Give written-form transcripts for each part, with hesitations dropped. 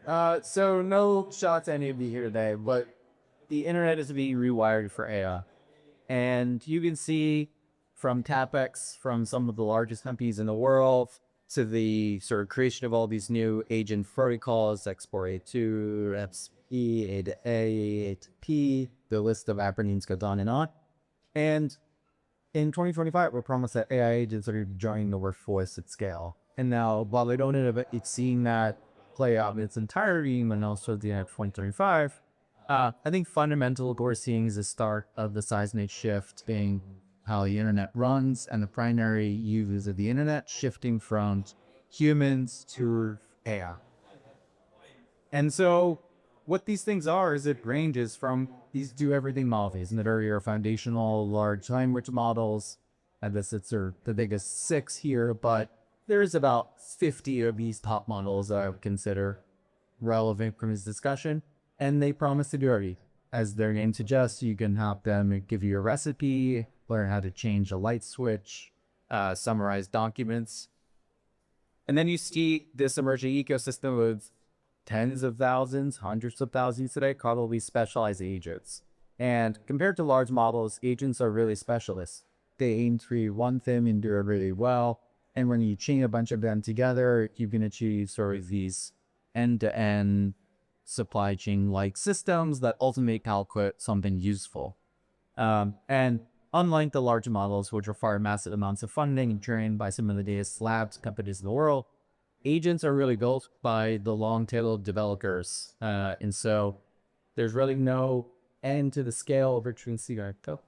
So no shots any of you here today, but the internet is being rewired for AI. And you can see from CapEx from some of the largest companies in the world to the sort of creation of all these new agent protocols, Export A2, XP, A to A, A to P, the list of acronyms goes on and on. And in 2025, we're promised that AI agents are joining the workforce at scale. And now, while they don't end up seeing that play out in its entirety, and also at the end of 2025, I think fundamental what we're seeing is the start of the seismic shift being how the internet runs and the primary use of the internet shifting from humans to AI. And so what these things are is it ranges from these do everything models and that are your foundational large language models. And this it's the biggest 6 here, but there's about 50 of these top models that I would consider relevant from this discussion. And they promise to do everything. As their name suggests, you can help them give you a recipe, learn how to change a light switch, summarize documents. And then you see this emerging ecosystem of tens of thousands, hundreds of thousands today, called all these specialized agents. And compared to large models, agents are really specialists. They aim to one thing and do it really well. And when you chain a bunch of them together, you can achieve sort of these end-to-end supply chain-like systems that ultimately calculate something useful. And unlike the large models, which require massive amounts of funding and trained by some of the biggest labs companies in the world, agents are really built by the long tail of developers. And so there's really no end to the scale of between CRO.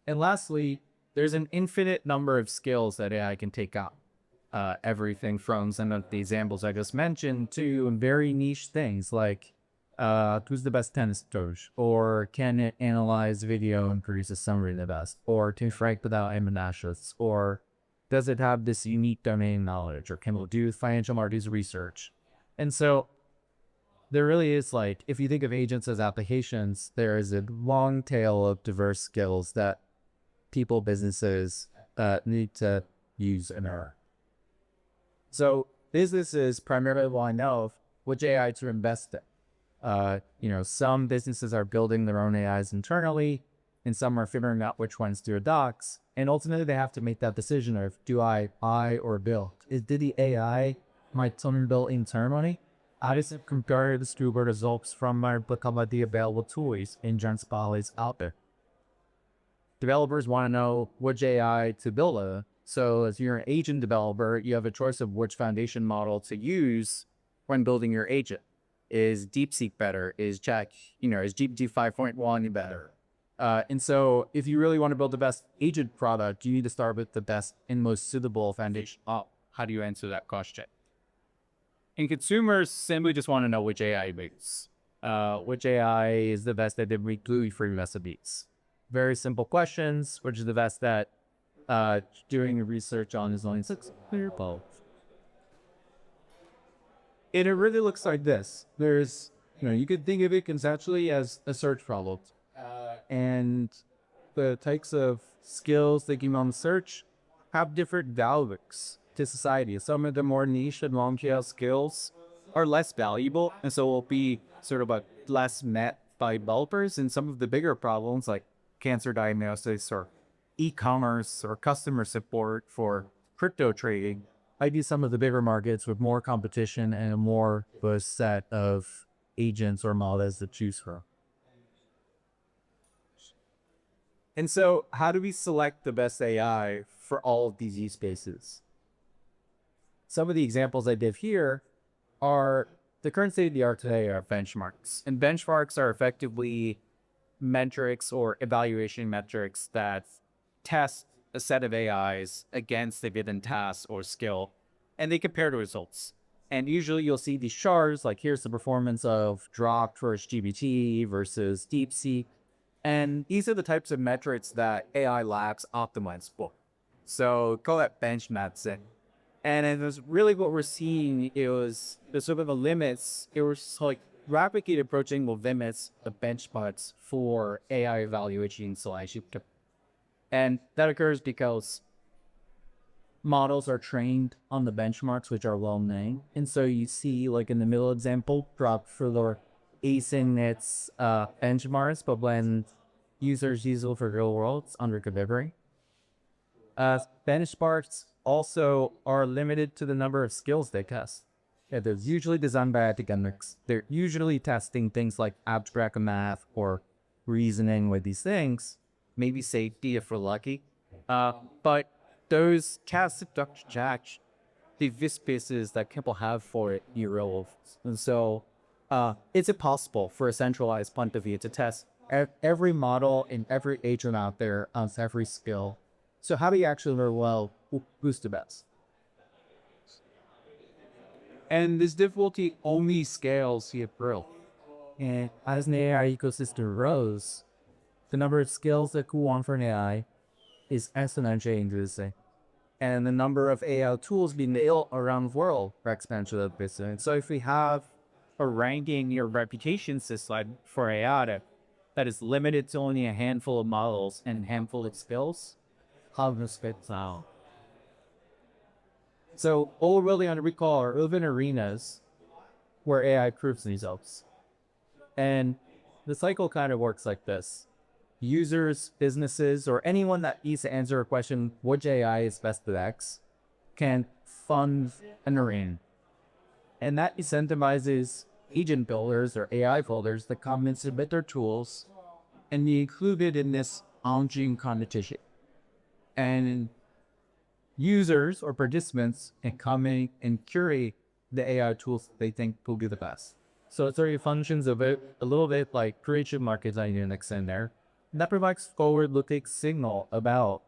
And lastly, there's an infinite number of skills that AI can take on. Everything from some of the examples I just mentioned to very niche things like who's the best tennis coach, or can it analyze video and produce a summary the best, or to write without analysis, or does it have this unique domain knowledge, or can it do financial markets research? And so there really is, like, if you think of agents as applications, there is a long tail of diverse skills that people, businesses need to use and earn. So businesses primarily want to know which AI to invest in. Some businesses are building their own AIs internally, and some are figuring out which ones to adopt. And ultimately, they have to make that decision of, do I buy or build? Did the AI my son build internally? How does it compare to the results from the available tools and Johnson's out there? Developers want to know which AI to build. So as you're an agent developer, you have a choice of which foundation model to use when building your agent. Is DeepSeek better? Is GPT 5.1 better? And so if you really want to build the best agent product, you need to start with the best and most suitable foundation. How do you answer that question? And consumers simply just want to know which AI makes. Which AI is the best at doing gluten-free recipes? Very simple questions. Which is the best at doing research on his own clear bulb. And it really looks like this. There's, you could think of it conceptually as a search problem. And the types of skills that you on search have different values to society. Some of the more niche and long tail skills are less valuable, and so will be sort of less met by developers. And some of the bigger problems like cancer diagnosis or e-commerce or customer support for crypto trading might be some of the bigger markets with more competition and a more diverse set of agents or models to choose from. And so how do we select the best AI for all of these use cases? Some of the examples I give here are the current state of the art today are benchmarks. And benchmarks are effectively metrics or evaluation metrics that test a set of AIs against a given task or skill, and they compare the results. And usually you'll see these charts, like here's the performance of Grok versus GPT versus DeepSeek. And these are the types of metrics that AI labs optimize for. So call that benchmarks. And it was really what we're seeing is the sort of the limits. It was like rapidly approaching the limits, the benchmarks for AI evaluation selection. And that occurs because models are trained on the benchmarks, which are well known. And so you see, like in the middle example, drop for the async its benchmarks, but when users use it for real world, it's under delivery. Benchmarks also are limited to the number of skills they test. Yeah, they're usually designed by academics. They're usually testing things like abstract math or reasoning with these things, maybe safety if we're lucky. But those cast judge the use spaces that people have for it irrelevant. And so it's impossible for a centralized point of view to test every model and every agent out there on every skill. So how do you actually learn, well, who's the best? And this difficulty only scales here, bro. And as an AI ecosystem grows, the number of skills that go on for an AI is exponentially increasing. And the number of AI tools being built around the world are exponentially increasing. So if we have a ranking your reputation system for AI that is limited to only a handful of models and a handful of skills, how does it fit out? So all we really want to recall are urban arenas where AI proves themselves. And the cycle kind of works like this. Users, businesses, or anyone that needs to answer a question, which AI is best at X, can fund an arena. And that incentivizes agent builders or AI builders to come and submit their tools and be included in this onchain competition. And users or participants can come in and curate the AI tools they think will be the best. So it sort of functions a little bit like curation market dynamics in there. And that provides forward-looking signal about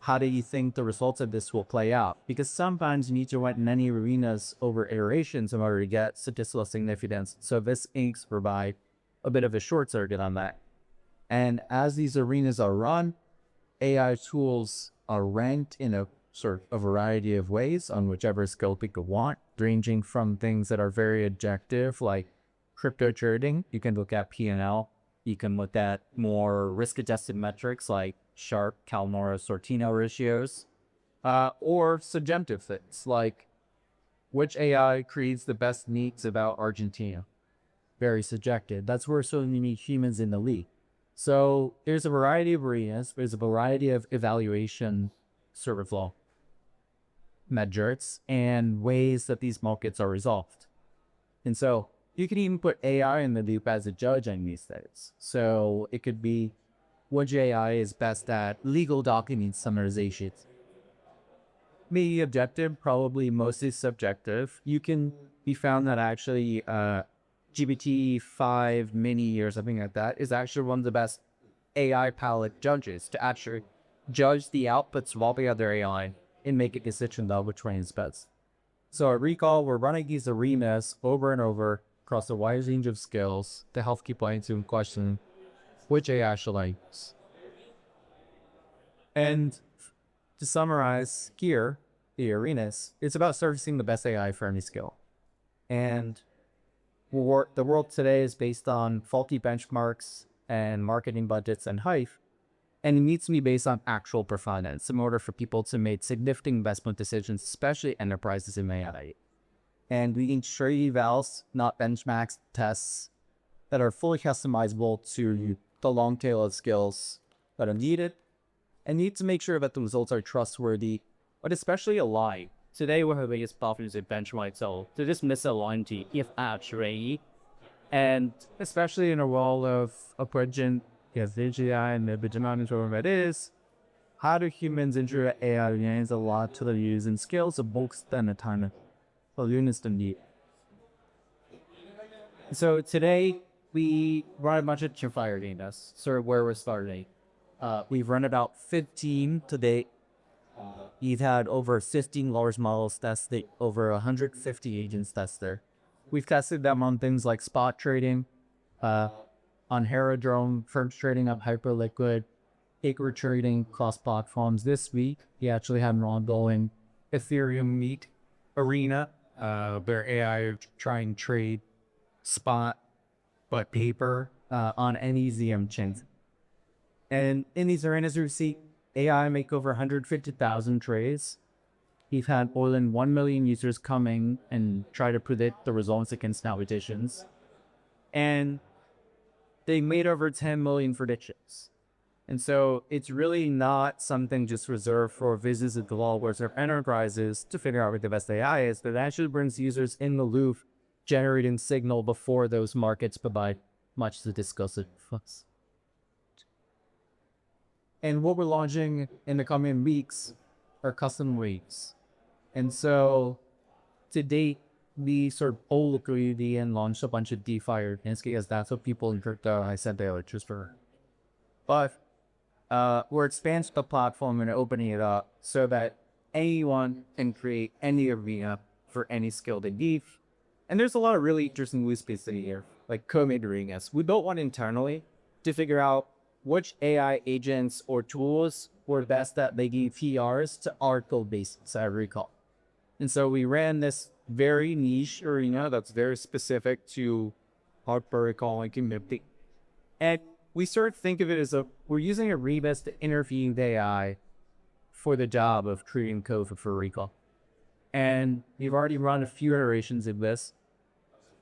how do you think the results of this will play out. Because sometimes you need to run many arenas over iterations in order to get statistical significance. So this inks provide a bit of a short circuit on that. And as these arenas are run, AI tools are ranked in a sort of a variety of ways on whichever skill people want, ranging from things that are very objective, like crypto trading. You can look at P&L. You can look at more risk-adjusted metrics like Sharpe, Calmora, Sortino ratios, or subjective things like which AI creates the best needs about Argentina. Very subjective. That's where so many humans in the league. So there's a variety of arenas. There's a variety of evaluation sort of law metrics and ways that these markets are resolved. And so you can even put AI in the loop as a judge on these things. So it could be which AI is best at legal document summarization. Maybe objective, probably mostly subjective. You can be found that actually GPT-5 mini or something like that is actually one of the best AI palette judges to actually judge the outputs of all the other AI and make a decision about which one is best. So I recall we're running these arenas over and over across a wide range of skills to help keep answering the question, which AI should I use? And to summarize here, the arenas, it's about servicing the best AI for any skill. And the world today is based on faulty benchmarks and marketing budgets and hype, and it needs to be based on actual performance in order for people to make significant investment decisions, especially enterprises in AI. And we need sure evals, not benchmarks, tests that are fully customizable to the long tail of skills that are needed, and need to make sure that the results are trustworthy, but especially aligned. Today, one of the biggest problems is benchmark, so to just misaligned if actually, and especially in a world of approaching CGI and the Benjamin whatever it is, how do humans ensure AI gains a lot to the use and skills of books than a ton of units to need? So today we run a bunch of fire data, sort of where we're starting. We've run about 15 to date. We've had over 15 large models tested, over 150 agents tested. We've tested them on things like spot trading, on Herodrome, firms trading on Hyperliquid, acre trading cross platforms. This week, we actually had an ongoing Ethereum meet arena, where AI try and trade spot but paper on any ZM chains. And in these arenas, we see AI make over 150,000 trades We've had more than 1 million users coming and try to predict the results against competitions. And they made over 10 million predictions. And so it's really not something just reserved for business developers or enterprises to figure out what the best AI is, but it actually brings users in the loop, generating signal before those markets provide much to discuss it with us. And what we're launching in the coming weeks are custom weeks. And so to date, we sort of pulled the community and launched a bunch of DeFi because that's what people in crypto I said they would choose for. But we're expanding the platform and opening it up so that anyone can create any arena for any skill they need. And there's a lot of really interesting use cases here, like co-made arenas. We built one internally to figure out which AI agents or tools were best at making PRs to our code base, as I recall. And so we ran this very niche arena that's very specific to our protocol and community. And we sort of think of it as we're using a rebus to intervene the AI for the job of creating code for recall. And we've already run a few iterations of this,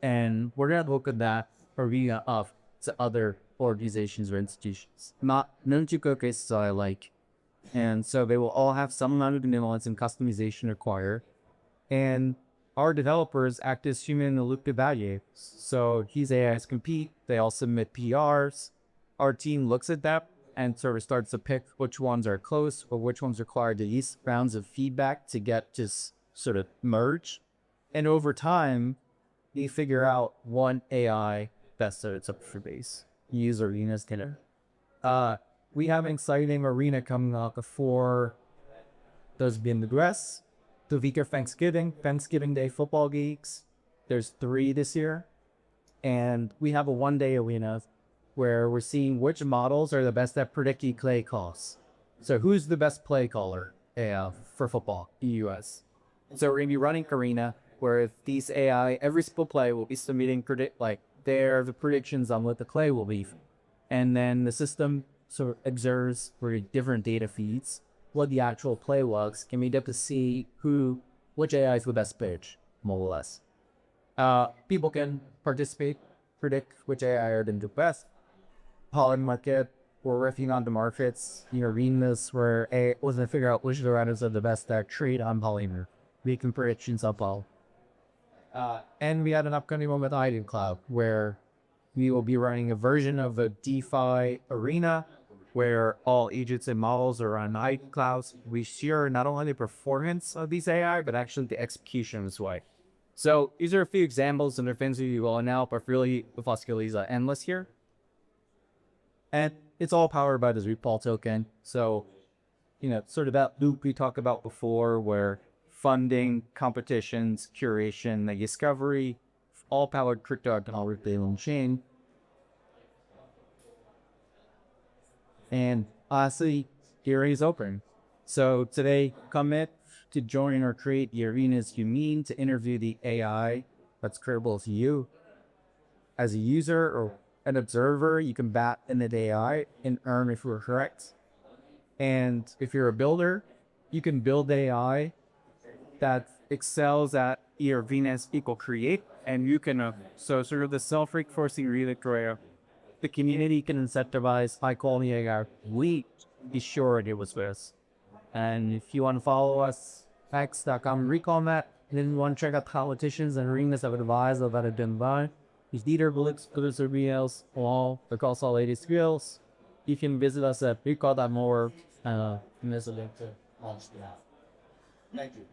and we're going to look at that arena up to other organizations or institutions. None two code cases I like. And so they will all have some amount of nuance and customization required. And our developers act as human-in-the-loop evaluators. So these AIs compete, they all submit PRs. Our team looks at that and sort of starts to pick which ones are close or which ones require the least rounds of feedback to get to sort of merge. And over time, we figure out one AI best suits up for base. Use arenas dinner. We have an exciting arena coming up for those being the US. The week of Thanksgiving Day football geeks. There's 3 this year. And we have a 1-day arena where we're seeing which models are the best at predicting play calls. So who's the best play caller for football in the US? So we're going to be running arena where these AI, every single play will be submitting the predictions on what the play will be. And then the system sort of observes for different data feeds what the actual play was, can be able to see which AI is the best pitch, more or less. People can participate, predict which AI are the best. Poly market, we're riffing on the markets, arenas where we're going to figure out which of the riders are the best that trade on Polymer, making predictions of all. And we had an upcoming one with Item Cloud, where we will be running a version of a DeFi arena where all agents and models are on Item Clouds. We share not only the performance of these AI, but actually the execution as well. So these are a few examples and they're things we will now, but really the possibilities are endless here. And it's all powered by this RePaul token. So, sort of that loop we talked about before where funding, competitions, curation, the discovery, all powered crypto on chain. And honestly, the arena is open. So today, commit to join or create the arenas you mean to interview the AI that's credible to you. As a user or an observer, you can bat in the AI and earn if we're correct. And if you're a builder, you can build AI that excels at either Venus equal create, and you can, so sort of the self-reinforcing career. The community can incentivize high quality AI. We be sure it was with us. And if you want to follow us, x.com recall that. And then you want to check out politicians and arenas that would advise about it done by. These leader bullets, others or else, all across all latest skills. You can visit us at recall.more and there's a link to launch the app. Thank you.